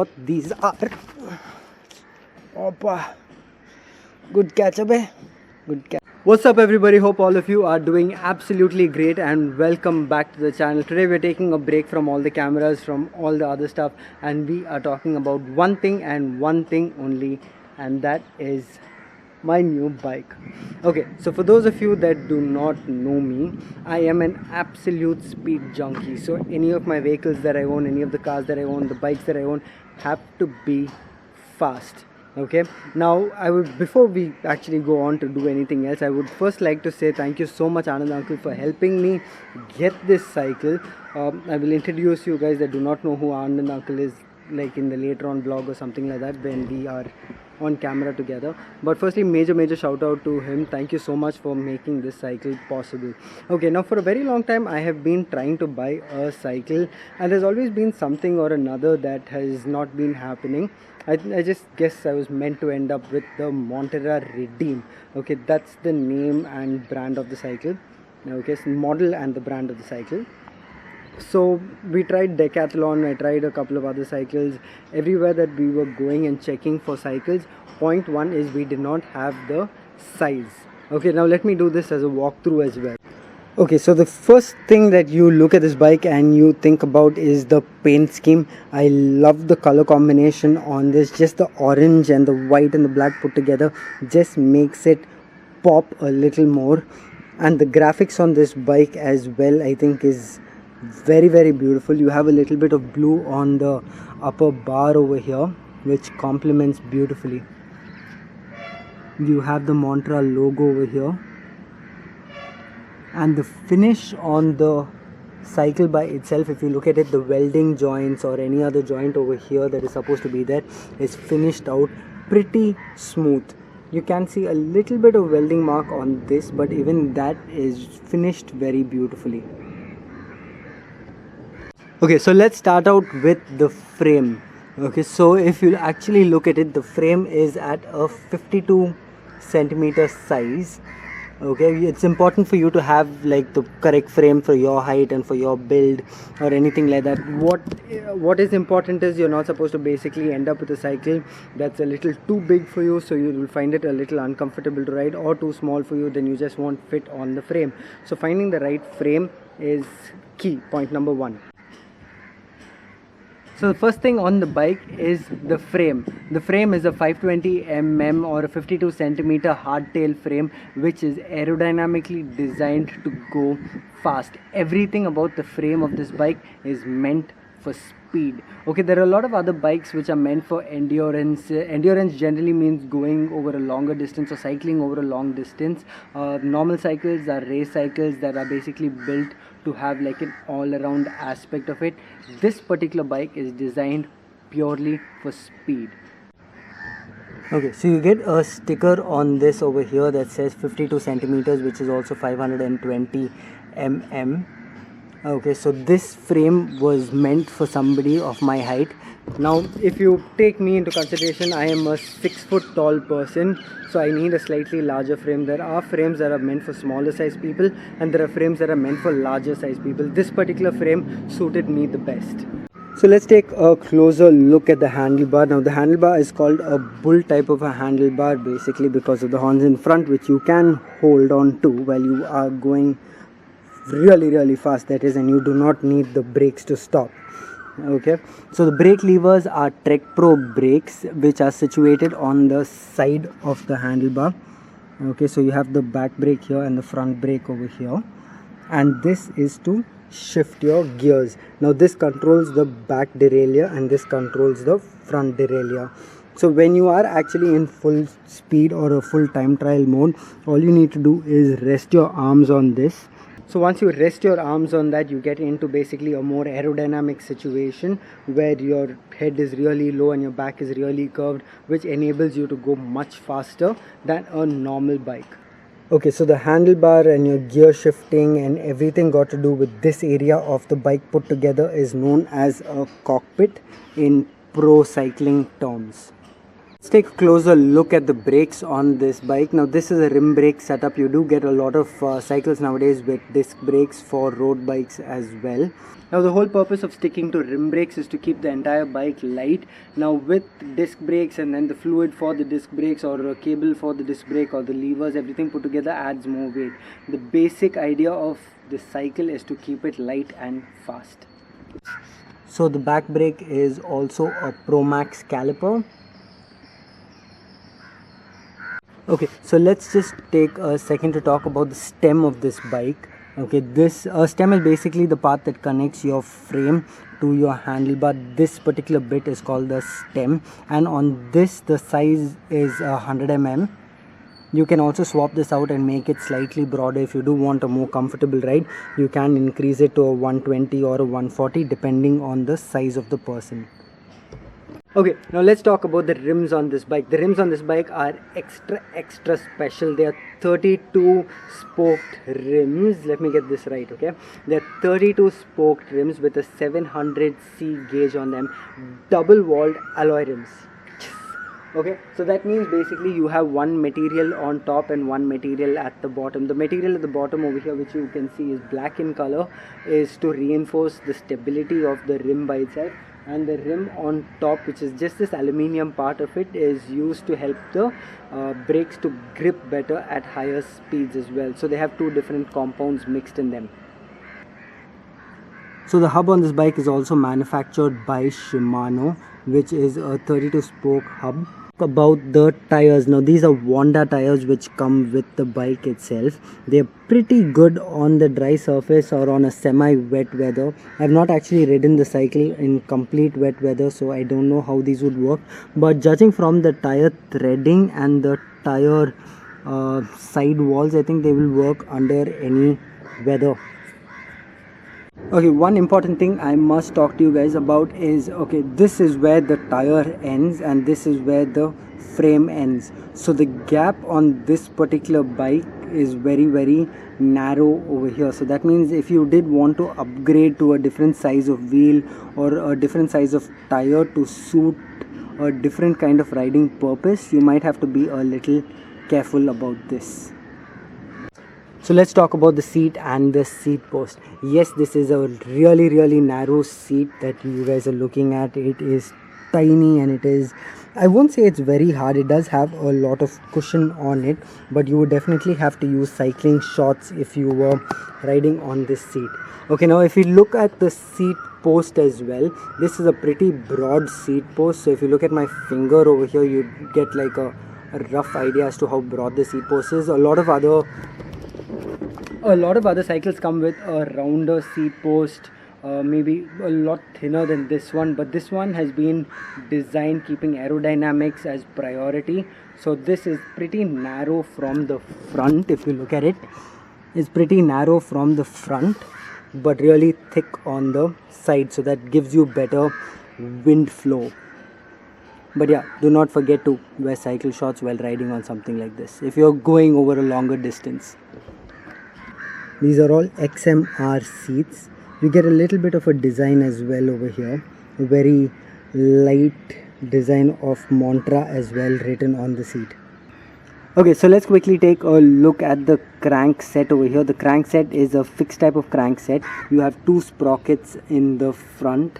what these are. Opa. Good catch, abe. Good catch. What's up everybody, hope all of you are doing absolutely great and welcome back to the channel. Today we're taking a break from all the cameras, from all the other stuff, and we are talking about one thing and one thing only, and that is my new bike. Okay, so for those of you that do not know me, I am an absolute speed junkie. So any of my vehicles that I own, any of the cars that I own, the bikes that I own have to be fast. Okay, now before we actually go on to do anything else, I would first like to say thank you so much Anand uncle for helping me get this cycle. I will introduce you guys that do not know who Anand uncle is, like in the later on vlog or something like that when we are on camera together. But firstly, major shout out to him. Thank you so much for making this cycle possible. Okay, now for a very long time I have been trying to buy a cycle, and there's always been something or another that has not been happening. I just guess I was meant to end up with the Montera Redeem. Okay, that's the name and brand of the cycle. Okay, so model and the brand of the cycle. So we tried Decathlon, I tried a couple of other cycles. Everywhere that we were going and checking for cycles, point one is we did not have the size. Okay, now let me do this as a walkthrough as well. Okay, so the first thing that you look at this bike and you think about is the paint scheme. I love the color combination on this. Just the orange and the white and the black put together just makes it pop a little more. And the graphics on this bike as well, I think, is very beautiful. You have a little bit of blue on the upper bar over here, which complements beautifully. You have the Montera logo over here, and the finish on the cycle by itself, if you look at it, the welding joints or any other joint over here that is supposed to be there is finished out pretty smooth. You can see a little bit of welding mark on this, but even that is finished very beautifully. Okay, so let's start out with the frame. Okay, so if you actually look at it, the frame is at a 52 centimeter size. Okay, it's important for you to have like the correct frame for your height and for your build or anything like that. What is important is you're not supposed to basically end up with a cycle that's a little too big for you, so you will find it a little uncomfortable to ride, or too small for you, then you just won't fit on the frame. So finding the right frame is key, point number one. So the first thing on the bike is the frame. The frame is a 520 mm or a 52 centimeter hardtail frame, which is aerodynamically designed to go fast. Everything about the frame of this bike is meant for speed. Okay, there are a lot of other bikes which are meant for endurance. Endurance generally means going over a longer distance or cycling over a long distance. Normal cycles are race cycles that are basically built to have like an all-around aspect of it. This particular bike is designed purely for speed. Okay, so you get a sticker on this over here that says 52 centimeters, which is also 520 mm. Okay, so this frame was meant for somebody of my height. Now if you take me into consideration, I am a 6 foot tall person, so I need a slightly larger frame. There are frames that are meant for smaller size people, and there are frames that are meant for larger size people. This particular frame suited me the best. So let's take a closer look at the handlebar. Now the handlebar is called a bull type of a handlebar, basically because of the horns in front, which you can hold on to while you are going really fast, that is, and you do not need the brakes to stop. Okay, so the brake levers are Trek Pro brakes, which are situated on the side of the handlebar. Okay, so you have the back brake here and the front brake over here, and this is to shift your gears. Now this controls the back derailleur and this controls the front derailleur. So when you are actually in full speed or a full time trial mode, all you need to do is rest your arms on this. So once you rest your arms on that, you get into basically a more aerodynamic situation where your head is really low and your back is really curved, which enables you to go much faster than a normal bike. Okay, so the handlebar and your gear shifting and everything got to do with this area of the bike put together is known as a cockpit in pro cycling terms. Let's take a closer look at the brakes on this bike. Now this is a rim brake setup. You do get a lot of cycles nowadays with disc brakes for road bikes as well. Now the whole purpose of sticking to rim brakes is to keep the entire bike light. Now with disc brakes and then the fluid for the disc brakes or a cable for the disc brake or the levers, everything put together adds more weight. The basic idea of this cycle is to keep it light and fast. So the back brake is also a Promax caliper. Okay, so let's just take a second to talk about the stem of this bike. Okay, this stem is basically the part that connects your frame to your handlebar. This particular bit is called the stem, and on this the size is 100 mm. You can also swap this out and make it slightly broader. If you do want a more comfortable ride, you can increase it to a 120 or a 140 depending on the size of the person. Okay, now let's talk about the rims on this bike. The rims on this bike are extra special. They are 32 spoked rims. Let me get this right, okay? They are 32 spoked rims with a 700C gauge on them. Double walled alloy rims. Okay, so that means basically you have one material on top and one material at the bottom. The material at the bottom over here, which you can see is black in color, is to reinforce the stability of the rim by itself. And the rim on top, which is just this aluminium part of it, is used to help the brakes to grip better at higher speeds as well. So they have two different compounds mixed in them. So the hub on this bike is also manufactured by Shimano, which is a 32 spoke hub. About the tires, now these are Wanda tires which come with the bike itself. They're pretty good on the dry surface or on a semi-wet weather. I've not actually ridden the cycle in complete wet weather, so I don't know how these would work, but judging from the tire threading and the tire side walls, I think they will work under any weather. Okay, one important thing I must talk to you guys about is, okay, this is where the tire ends and this is where the frame ends. So the gap on this particular bike is very narrow over here. So that means if you did want to upgrade to a different size of wheel or a different size of tire to suit a different kind of riding purpose, you might have to be a little careful about this. So let's talk about the seat and the seat post. Yes, this is a really narrow seat that you guys are looking at. It is tiny and it is, I won't say it's very hard. It does have a lot of cushion on it, but you would definitely have to use cycling shorts if you were riding on this seat. Okay, now if you look at the seat post as well, this is a pretty broad seat post. So if you look at my finger over here, you get like a rough idea as to how broad the seat post is. A lot of other cycles come with a rounder seat post, maybe a lot thinner than this one, but this one has been designed keeping aerodynamics as priority. So this is pretty narrow from the front. If you look at it, it's pretty narrow from the front but really thick on the side, so that gives you better wind flow. But yeah, do not forget to wear cycle shorts while riding on something like this if you're going over a longer distance. These are all XMR seats. You get a little bit of a design as well over here. A very light design of Mantra as well written on the seat. Okay, so let's quickly take a look at the crank set over here. The crank set is a fixed type of crank set. You have two sprockets in the front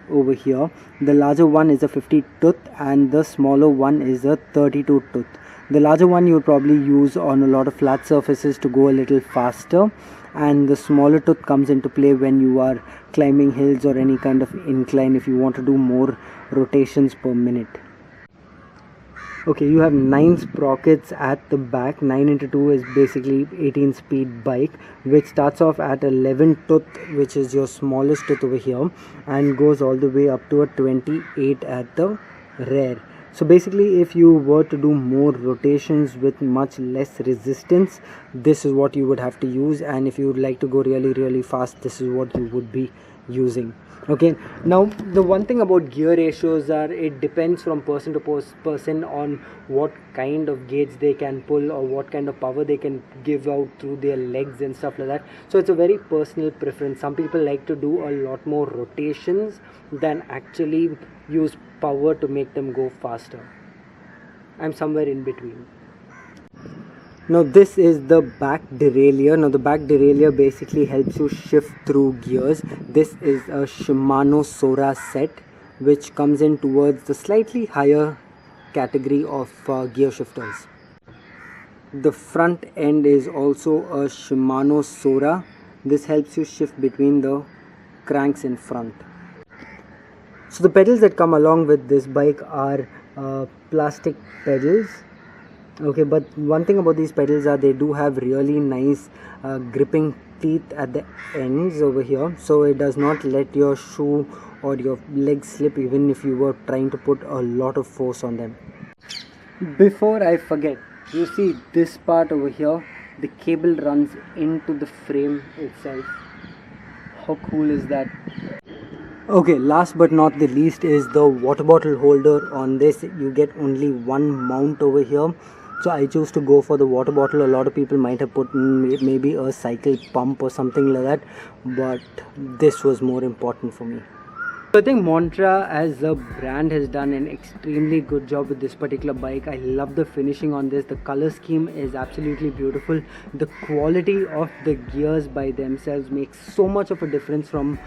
over here. The larger one is a 50 tooth and the smaller one is a 32 tooth. The larger one you would probably use on a lot of flat surfaces to go a little faster, and the smaller tooth comes into play when you are climbing hills or any kind of incline if you want to do more rotations per minute. Okay, you have 9 sprockets at the back. 9 into 2 is basically 18 speed bike, which starts off at 11 tooth, which is your smallest tooth over here, and goes all the way up to a 28 at the rear. So basically if you were to do more rotations with much less resistance, this is what you would have to use, and if you would like to go really fast, this is what you would be using. Okay, now the one thing about gear ratios are it depends from person to person on what kind of gauge they can pull or what kind of power they can give out through their legs and stuff like that. So it's a very personal preference. Some people like to do a lot more rotations than actually use power to make them go faster. I'm somewhere in between. Now this is the back derailleur. Now the back derailleur basically helps you shift through gears. This is a Shimano Sora set, which comes in towards the slightly higher category of gear shifters. The front end is also a Shimano Sora. This helps you shift between the cranks in front. So the pedals that come along with this bike are plastic pedals. Okay, but one thing about these pedals are they do have really nice gripping teeth at the ends over here, so it does not let your shoe or your leg slip even if you were trying to put a lot of force on them. Before I forget, you see this part over here, the cable runs into the frame itself. How cool is that? Okay, last but not the least is the water bottle holder. On this you get only one mount over here, so I choose to go for the water bottle. A lot of people might have put in maybe a cycle pump or something like that, but this was more important for me. So I think Montra as a brand has done an extremely good job with this particular bike. I love the finishing on this. The color scheme is absolutely beautiful. The quality of the gears by themselves makes so much of a difference from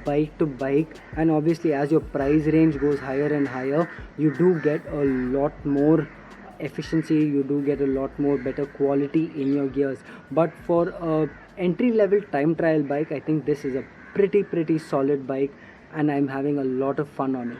bike to bike, and obviously as your price range goes higher and higher, you do get a lot more efficiency, you do get a lot more better quality in your gears. But for a entry level time trial bike, I think this is a pretty solid bike, and I'm having a lot of fun on it.